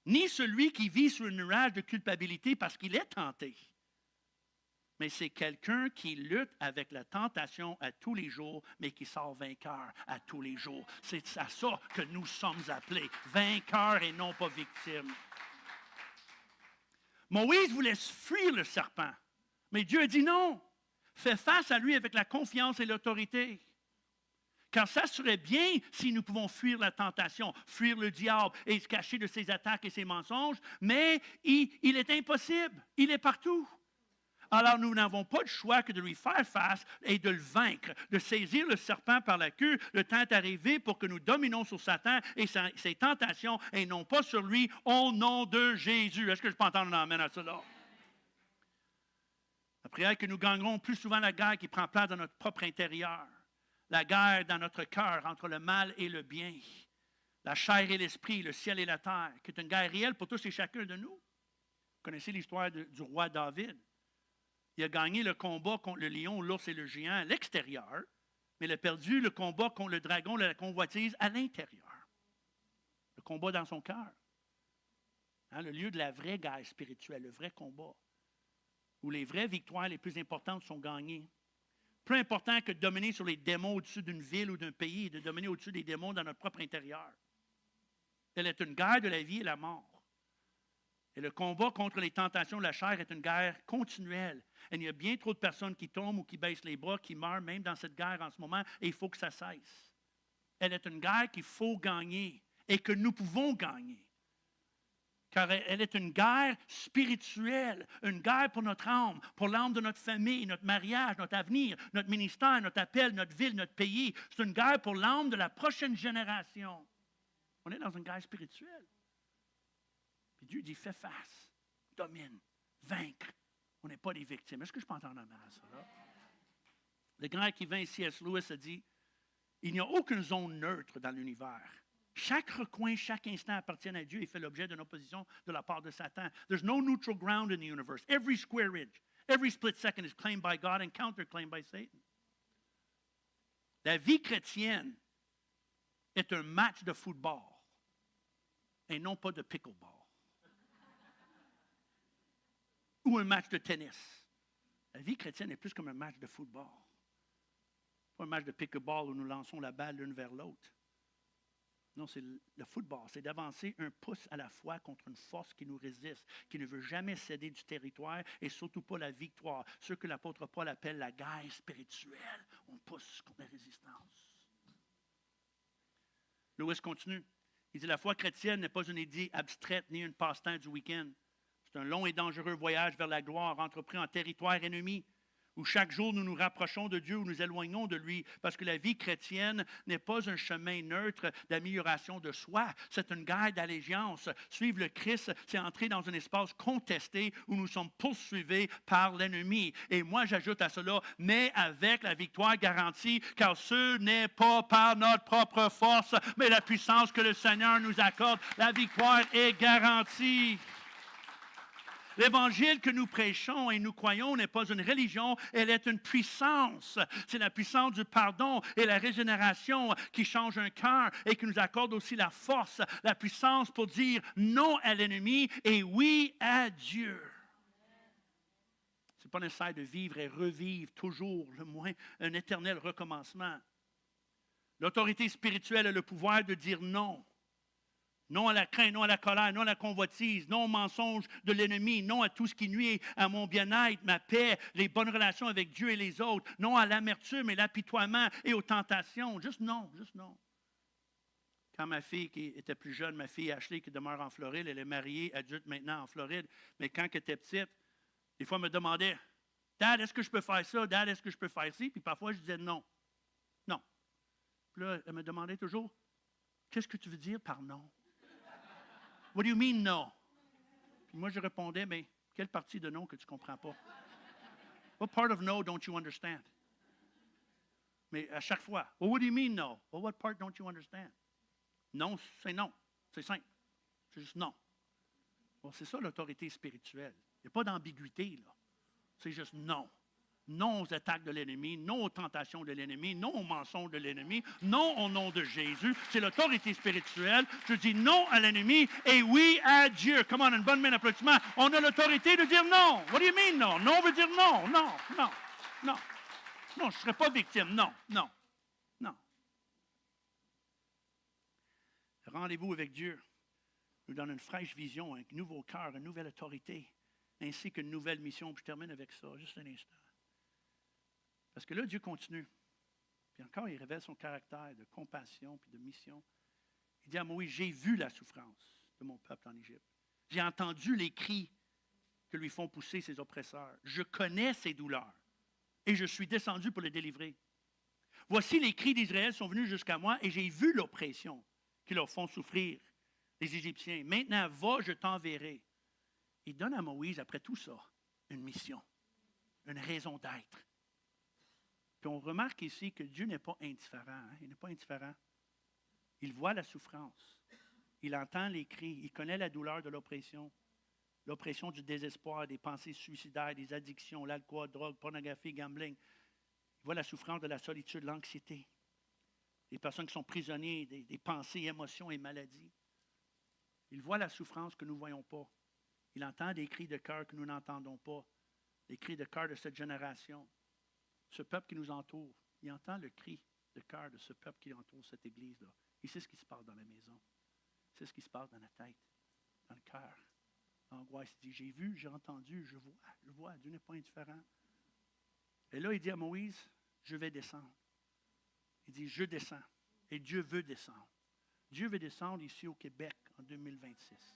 Ni celui qui vit sur un nuage de culpabilité parce qu'il est tenté. Mais c'est quelqu'un qui lutte avec la tentation à tous les jours, mais qui sort vainqueur à tous les jours. C'est à ça que nous sommes appelés, vainqueurs et non pas victimes. Moïse voulait fuir le serpent, mais Dieu a dit non. Fais face à lui avec la confiance et l'autorité. Car ça serait bien si nous pouvons fuir la tentation, fuir le diable et se cacher de ses attaques et ses mensonges, mais il est impossible. Il est partout. Alors nous n'avons pas de choix que de lui faire face et de le vaincre, de saisir le serpent par la queue. Le temps est arrivé pour que nous dominons sur Satan et ses tentations et non pas sur lui au nom de Jésus. Est-ce que je peux entendre un amen à cela? La prière que nous gagnerons plus souvent la guerre qui prend place dans notre propre intérieur. La guerre dans notre cœur entre le mal et le bien, la chair et l'esprit, le ciel et la terre, qui est une guerre réelle pour tous et chacun de nous. Vous connaissez l'histoire du roi David. Il a gagné le combat contre le lion, l'ours et le géant à l'extérieur, mais il a perdu le combat contre le dragon, la convoitise à l'intérieur. Le combat dans son cœur. Hein, le lieu de la vraie guerre spirituelle, le vrai combat, où les vraies victoires les plus importantes sont gagnées. Plus important que de dominer sur les démons au-dessus d'une ville ou d'un pays, de dominer au-dessus des démons dans notre propre intérieur. Elle est une guerre de la vie et la mort. Et le combat contre les tentations de la chair est une guerre continuelle. Et il y a bien trop de personnes qui tombent ou qui baissent les bras, qui meurent même dans cette guerre en ce moment, et il faut que ça cesse. Elle est une guerre qu'il faut gagner et que nous pouvons gagner. Car elle est une guerre spirituelle, une guerre pour notre âme, pour l'âme de notre famille, notre mariage, notre avenir, notre ministère, notre appel, notre ville, notre pays. C'est une guerre pour l'âme de la prochaine génération. On est dans une guerre spirituelle. Puis Dieu dit, fais face, domine, vaincre. On n'est pas des victimes. Est-ce que je peux entendre un amen à ça? Là? Le grand écrivain C.S. Lewis a dit, il n'y a aucune zone neutre dans l'univers. Chaque recoin, chaque instant appartient à Dieu et fait l'objet d'une opposition de la part de Satan. There's no neutral ground in the universe. Every square inch, every split second is claimed by God and counterclaimed by Satan. La vie chrétienne est un match de football et non pas de pickleball. Ou un match de tennis. La vie chrétienne est plus comme un match de football. Pas un match de pickleball où nous lançons la balle l'une vers l'autre. Non, c'est le football, c'est d'avancer un pouce à la fois contre une force qui nous résiste, qui ne veut jamais céder du territoire et surtout pas la victoire. Ce que l'apôtre Paul appelle la guerre spirituelle. On pousse contre la résistance. Lewis continue. Il dit, la foi chrétienne n'est pas une idée abstraite ni une passe-temps du week-end. C'est un long et dangereux voyage vers la gloire entrepris en territoire ennemi, où chaque jour nous nous rapprochons de Dieu ou nous éloignons de lui, parce que la vie chrétienne n'est pas un chemin neutre d'amélioration de soi, c'est une guerre d'allégeance. Suivre le Christ, c'est entrer dans un espace contesté où nous sommes poursuivis par l'ennemi. Et moi, j'ajoute à cela, mais avec la victoire garantie, car ce n'est pas par notre propre force, mais la puissance que le Seigneur nous accorde. La victoire est garantie. L'évangile que nous prêchons et nous croyons n'est pas une religion, elle est une puissance. C'est la puissance du pardon et la régénération qui change un cœur et qui nous accorde aussi la force, la puissance pour dire non à l'ennemi et oui à Dieu. Ce n'est pas nécessaire de vivre et revivre toujours, le moins, un éternel recommencement. L'autorité spirituelle a le pouvoir de dire non. Non à la crainte, non à la colère, non à la convoitise, non au mensonge de l'ennemi, non à tout ce qui nuit à mon bien-être, ma paix, les bonnes relations avec Dieu et les autres, non à l'amertume et l'apitoiement et aux tentations. Juste non, juste non. Quand ma fille qui était plus jeune, ma fille Ashley qui demeure en Floride, elle est mariée, adulte maintenant en Floride, mais quand elle était petite, des fois elle me demandait, « Dad, est-ce que je peux faire ça? Dad, est-ce que je peux faire ci? » Puis parfois je disais non. Non. Puis là, elle me demandait toujours, « Qu'est-ce que tu veux dire par non? » What do you mean, no? Puis moi, je répondais, mais Quelle partie de non que tu ne comprends pas? What part of no don't you understand? Mais à chaque fois, well, what do you mean no? Well, what part don't you understand? Non, c'est non. C'est simple. C'est juste non. Bon, c'est ça l'autorité spirituelle. Il n'y a pas d'ambiguïté, là. C'est juste non. Non aux attaques de l'ennemi, non aux tentations de l'ennemi, non aux mensonges de l'ennemi, non au nom de Jésus. C'est l'autorité spirituelle. Je dis non à l'ennemi et oui à Dieu. Come on, une bonne main d'applaudissement. On a l'autorité de dire non. What do you mean non? Non veut dire non, non, non, non. Non, je ne serai pas victime. Non, non, non. Rendez-vous avec Dieu nous donne une fraîche vision, un nouveau cœur, une nouvelle autorité, ainsi qu'une nouvelle mission. Puis je termine avec ça, juste un instant. Parce que là, Dieu continue. Puis encore, il révèle son caractère de compassion puis de mission. Il dit à Moïse, j'ai vu la souffrance de mon peuple en Égypte. J'ai entendu les cris que lui font pousser ses oppresseurs. Je connais ses douleurs et je suis descendu pour les délivrer. Voici les cris d'Israël sont venus jusqu'à moi et j'ai vu l'oppression qui leur font souffrir, les Égyptiens. Maintenant, va, je t'enverrai. Il donne à Moïse, après tout ça, une mission, une raison d'être. Puis on remarque ici que Dieu n'est pas indifférent. Hein? Il n'est pas indifférent. Il voit la souffrance. Il entend les cris. Il connaît la douleur de l'oppression. L'oppression du désespoir, des pensées suicidaires, des addictions, l'alcool, drogue, pornographie, gambling. Il voit la souffrance de la solitude, l'anxiété. Les personnes qui sont prisonniers des pensées, émotions et maladies. Il voit la souffrance que nous ne voyons pas. Il entend des cris de cœur que nous n'entendons pas. Les cris de cœur de cette génération. Ce peuple qui nous entoure, il entend le cri de cœur de ce peuple qui entoure cette église-là. Il sait ce qui se passe dans la maison. Il sait ce qui se passe dans la tête, dans le cœur. L'angoisse, il dit, j'ai vu, j'ai entendu, je vois. Dieu n'est pas indifférent. Et là, il dit à Moïse, je vais descendre. Il dit, je descends. Et Dieu veut descendre. Dieu veut descendre ici au Québec en 2026.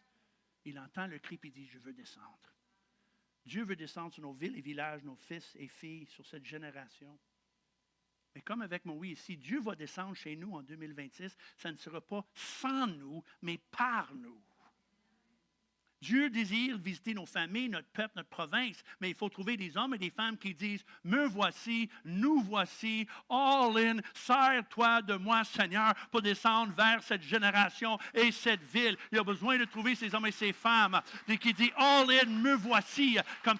Il entend le cri et il dit, je veux descendre. Dieu veut descendre sur nos villes et villages, nos fils et filles, sur cette génération. Mais comme avec Moïse, si Dieu va descendre chez nous en 2026, ça ne sera pas sans nous, mais par nous. Dieu désire visiter nos familles, notre peuple, notre province, mais il faut trouver des hommes et des femmes qui disent, me voici, nous voici, all in, sers-toi de moi, Seigneur, pour descendre vers cette génération et cette ville. Il y a besoin de trouver ces hommes et ces femmes qui disent, all in, me voici, comme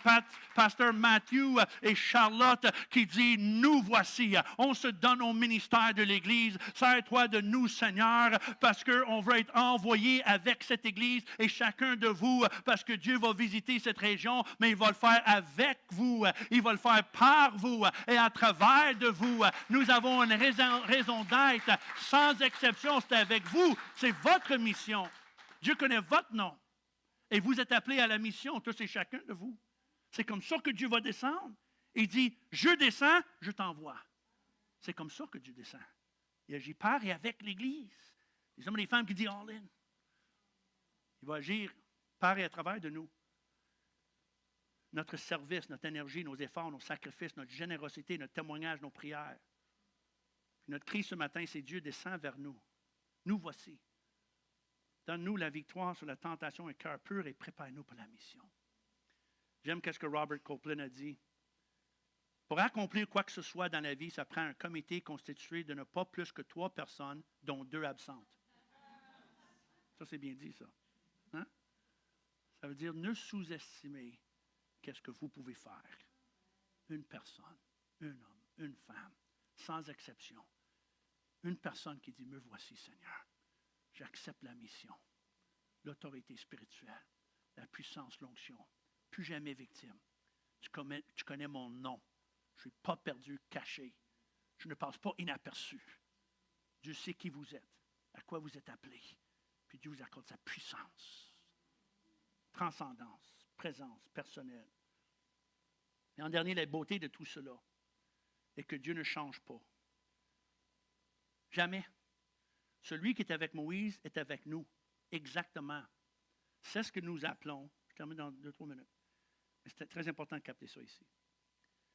Pasteur Matthew et Charlotte qui dit, nous voici. On se donne au ministère de l'Église, sers-toi de nous, Seigneur, parce qu'on veut être envoyé avec cette Église et chacun de vous, parce que Dieu va visiter cette région, mais il va le faire avec vous, il va le faire par vous et à travers de vous. Nous avons une raison d'être, sans exception, c'est avec vous, c'est votre mission. Dieu connaît votre nom et vous êtes appelés à la mission, tous et chacun de vous. C'est comme ça que Dieu va descendre. Il dit, je descends, je t'envoie. C'est comme ça que Dieu descend. Il agit par et avec l'Église. Les hommes et les femmes qui disent all in. Il va agir par et à travers de nous. Notre service, notre énergie, nos efforts, nos sacrifices, notre générosité, notre témoignage, nos prières. Puis notre cri ce matin, c'est Dieu descend vers nous. Nous voici. Donne-nous la victoire sur la tentation, un cœur pur et prépare-nous pour la mission. J'aime ce que Robert Copeland a dit. Pour accomplir quoi que ce soit dans la vie, ça prend un comité constitué de ne pas plus que 3 personnes, dont 2 absentes. Ça, c'est bien dit, ça. Hein? Ça veut dire ne sous-estimer qu'est-ce que vous pouvez faire. Une personne, un homme, une femme, sans exception. Une personne qui dit, me voici, Seigneur. J'accepte la mission, l'autorité spirituelle, la puissance, l'onction. Plus jamais victime. Tu connais mon nom. Je ne suis pas perdu, caché. Je ne passe pas inaperçu. Dieu sait qui vous êtes, à quoi vous êtes appelés. Puis Dieu vous accorde sa puissance, transcendance, présence personnelle. Et en dernier, la beauté de tout cela est que Dieu ne change pas. Jamais. Celui qui est avec Moïse est avec nous. Exactement. C'est ce que nous appelons. Je termine dans 2-3 minutes. Mais c'est très important de capter ça ici.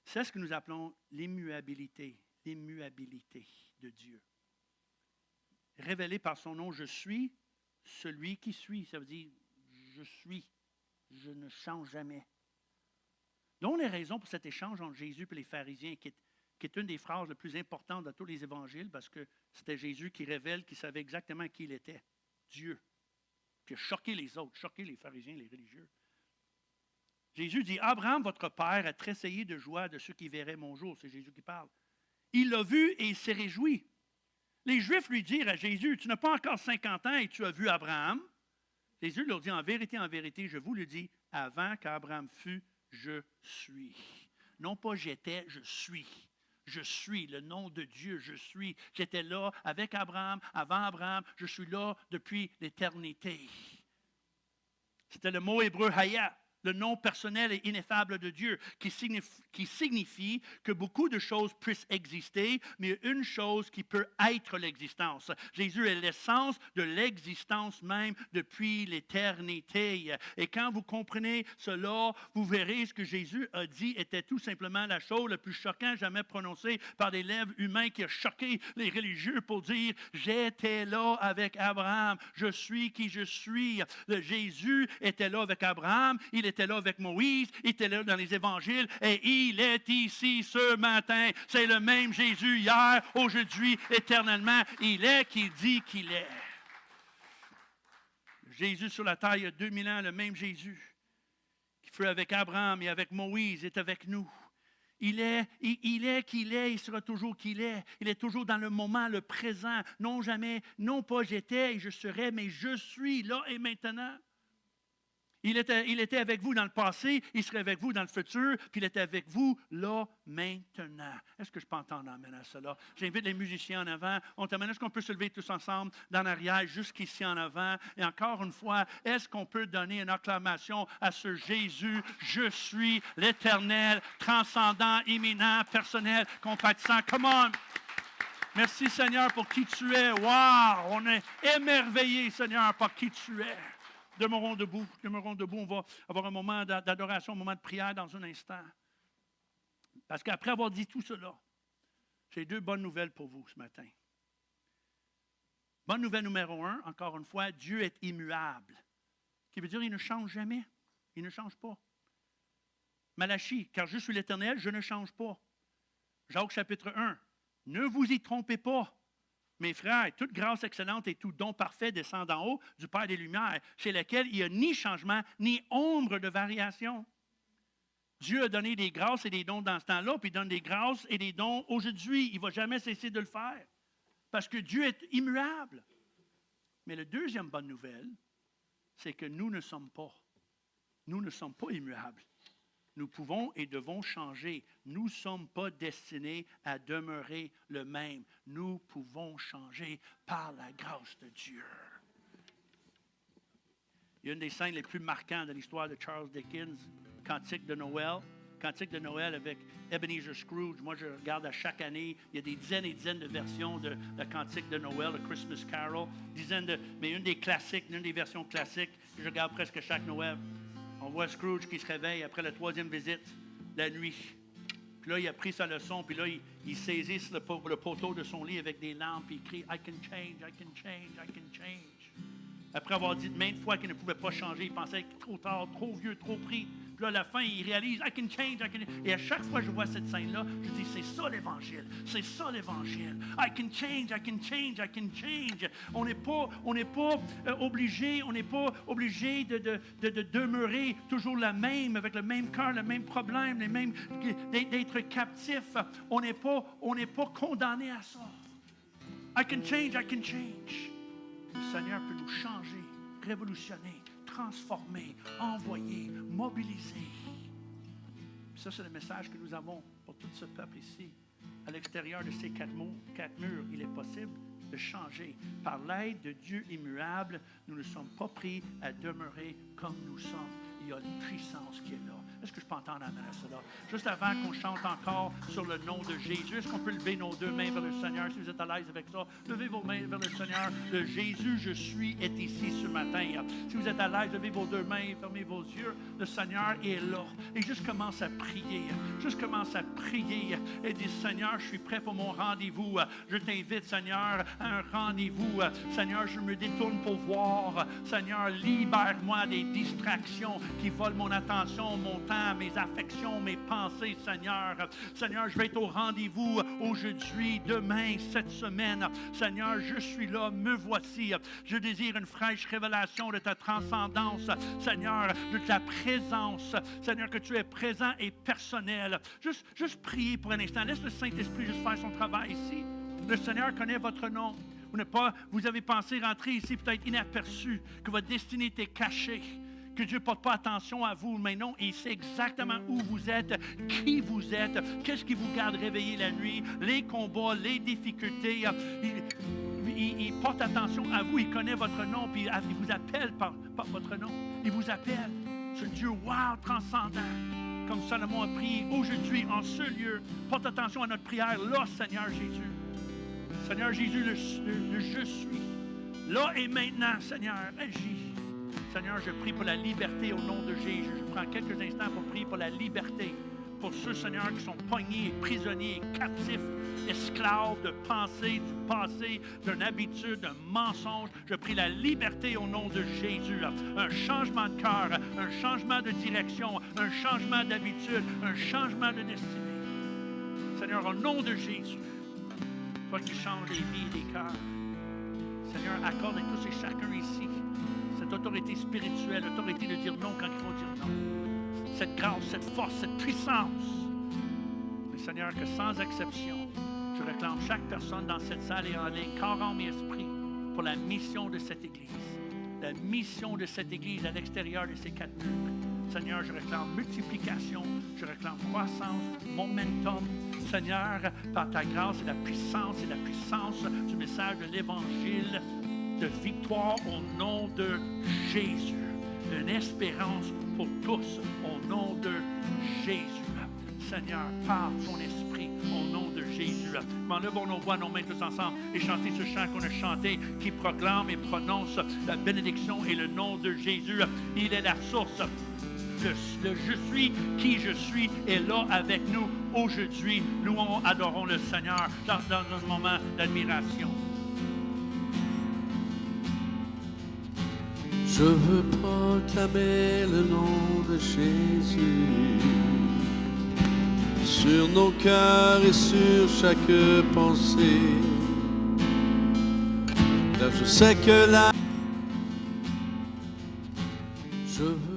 C'est ce que nous appelons l'immuabilité de Dieu. Révélé par son nom, je suis celui qui suis. Ça veut dire, je suis. Je ne change jamais. Dont les raisons pour cet échange entre Jésus et les pharisiens, qui est une des phrases les plus importantes de tous les évangiles, parce que c'était Jésus qui révèle qu'il savait exactement qui il était, Dieu. Puis il a choqué les autres, choqué les pharisiens, les religieux. Jésus dit, Abraham, votre père, a tressaillé de joie de ceux qui verraient mon jour. C'est Jésus qui parle. Il l'a vu et il s'est réjoui. Les Juifs lui dirent à Jésus, tu n'as pas encore 50 ans et tu as vu Abraham. Jésus leur dit, en vérité, je vous le dis, avant qu'Abraham fût, je suis. Non pas j'étais, je suis. Je suis, le nom de Dieu, je suis. J'étais là avec Abraham, avant Abraham, je suis là depuis l'éternité. C'était le mot hébreu Haya, le nom personnel et ineffable de Dieu, qui signifie que beaucoup de choses puissent exister, mais une chose qui peut être l'existence. Jésus est l'essence de l'existence même depuis l'éternité. Et quand vous comprenez cela, vous verrez ce que Jésus a dit était tout simplement la chose la plus choquante jamais prononcée par des lèvres humains qui a choqué les religieux pour dire « J'étais là avec Abraham, je suis qui je suis ». Jésus était là avec Abraham, il était là avec Moïse, il était là dans les évangiles et il est ici ce matin. C'est le même Jésus hier, aujourd'hui, éternellement. Il est qui dit qu'il est. Jésus sur la terre il y a 2000 ans, le même Jésus qui fut avec Abraham et avec Moïse est avec nous. Il est qu'il est, il sera toujours qu'il est. Il est toujours dans le moment, le présent. Non jamais, non pas j'étais et je serai, mais je suis là et maintenant. Il était avec vous dans le passé, il serait avec vous dans le futur, puis il était avec vous là, maintenant. Est-ce que je peux entendre amène à cela? J'invite les musiciens en avant. On t'amène, est-ce qu'on peut se lever tous ensemble dans l'arrière, jusqu'ici en avant? Et encore une fois, est-ce qu'on peut donner une acclamation à ce Jésus, je suis l'Éternel, transcendant, imminent, personnel, compatissant? Come on! Merci Seigneur pour qui tu es. Wow! On est émerveillés Seigneur par qui tu es. Demeurons debout. On va avoir un moment d'adoration, un moment de prière dans un instant. Parce qu'après avoir dit tout cela, j'ai deux bonnes nouvelles pour vous ce matin. Bonne nouvelle numéro 1, encore une fois, Dieu est immuable. Ce qui veut dire qu'il ne change jamais. Il ne change pas. Malachie, car je suis l'Éternel, je ne change pas. Jacques chapitre 1, ne vous y trompez pas. Mes frères, toute grâce excellente et tout don parfait descend d'en haut du Père des Lumières, chez lequel il n'y a ni changement, ni ombre de variation. Dieu a donné des grâces et des dons dans ce temps-là, puis il donne des grâces et des dons aujourd'hui. Il ne va jamais cesser de le faire, parce que Dieu est immuable. Mais la deuxième bonne nouvelle, c'est que nous ne sommes pas immuables. Nous pouvons et devons changer. Nous ne sommes pas destinés à demeurer le même. Nous pouvons changer par la grâce de Dieu. Il y a une des scènes les plus marquantes de l'histoire de Charles Dickens, Cantique de Noël. Cantique de Noël avec Ebenezer Scrooge. Moi, je regarde à chaque année. Il y a des dizaines et dizaines de versions de la Cantique de Noël, le Christmas Carol. Mais une des classiques, une des versions classiques que je regarde presque chaque Noël. On voit Scrooge qui se réveille après la 3e visite, la nuit. Puis là, il a pris sa leçon, puis là, il saisit le poteau de son lit avec des lampes, puis il crie « I can change, I can change, I can change ». Après avoir dit maintes fois qu'il ne pouvait pas changer, il pensait qu'il était trop tard, trop vieux, trop pris. Puis là, à la fin, il réalise « I can change, I can... » Et à chaque fois que je vois cette scène-là, je dis « C'est ça l'Évangile, c'est ça l'Évangile. I can change, I can change, I can change. » On n'est pas obligé de demeurer toujours la même, avec le même cœur, le même problème, d'être captif. On n'est pas condamné à ça. I can change, I can change. Le Seigneur peut nous changer, révolutionner, transformer, envoyer, mobiliser. Puis ça, c'est le message que nous avons pour tout ce peuple ici. À l'extérieur de ces quatre murs, il est possible de changer. Par l'aide de Dieu immuable, nous ne sommes pas pris à demeurer comme nous sommes. Il y a une puissance qui est là. Est-ce que je peux entendre amène à cela? Juste avant qu'on chante encore sur le nom de Jésus, est-ce qu'on peut lever nos deux mains vers le Seigneur? Si vous êtes à l'aise avec ça, levez vos mains vers le Seigneur. Le Jésus, je suis, est ici ce matin. Si vous êtes à l'aise, levez vos deux mains, fermez vos yeux. Le Seigneur est là. Et juste commence à prier. Juste commence à prier. Et dis, Seigneur, je suis prêt pour mon rendez-vous. Je t'invite, Seigneur, à un rendez-vous. Seigneur, je me détourne pour voir. Seigneur, libère-moi des distractions qui volent mon attention, mon temps, mes affections, mes pensées, Seigneur. Seigneur, je vais être au rendez-vous aujourd'hui, demain, cette semaine. Seigneur, je suis là, me voici. Je désire une fraîche révélation de ta transcendance, Seigneur, de ta présence. Seigneur, que tu es présent et personnel. Juste prier pour un instant. Laisse le Saint-Esprit juste faire son travail ici. Le Seigneur connaît votre nom. Vous avez pensé rentrer ici peut-être inaperçu, que votre destinée était cachée, que Dieu ne porte pas attention à vous, mais non, il sait exactement où vous êtes, qui vous êtes, qu'est-ce qui vous garde réveillé la nuit, les combats, les difficultés. Il porte attention à vous, il connaît votre nom, puis il vous appelle par votre nom. Il vous appelle. Ce Dieu, wow, transcendant. Comme Salomon a prié aujourd'hui, en ce lieu, porte attention à notre prière, là, Seigneur Jésus. Seigneur Jésus, le je suis. Là et maintenant, Seigneur, agis. Seigneur, je prie pour la liberté au nom de Jésus. Je prends quelques instants pour prier pour la liberté. Pour ceux, Seigneur, qui sont poignés, prisonniers, captifs, esclaves de pensée, du passé, d'une habitude, d'un mensonge. Je prie la liberté au nom de Jésus. Un changement de cœur, un changement de direction, un changement d'habitude, un changement de destinée. Seigneur, au nom de Jésus, toi qui changes les vies et les cœurs. Seigneur, accorde à tous et chacun ici cette autorité spirituelle, l'autorité de dire non quand il faut dire non. Cette grâce, cette force, cette puissance. Mais Seigneur, que sans exception, je réclame chaque personne dans cette salle et en ligne, corps, âme et esprit, pour la mission de cette Église. La mission de cette Église à l'extérieur de ces quatre murs. Seigneur, je réclame multiplication, je réclame croissance, momentum. Seigneur, par ta grâce et la puissance du message de l'Évangile, de victoire au nom de Jésus. Une espérance pour tous au nom de Jésus. Seigneur, par ton esprit au nom de Jésus. Enlevons nos voix, nos mains tous ensemble et chanter ce chant qu'on a chanté qui proclame et prononce la bénédiction et le nom de Jésus. Il est la source. Le je suis qui je suis est là avec nous aujourd'hui. Louons, adorons le Seigneur dans un moment d'admiration. Je veux proclamer le nom de Jésus sur nos cœurs et sur chaque pensée. Car je sais que là, je veux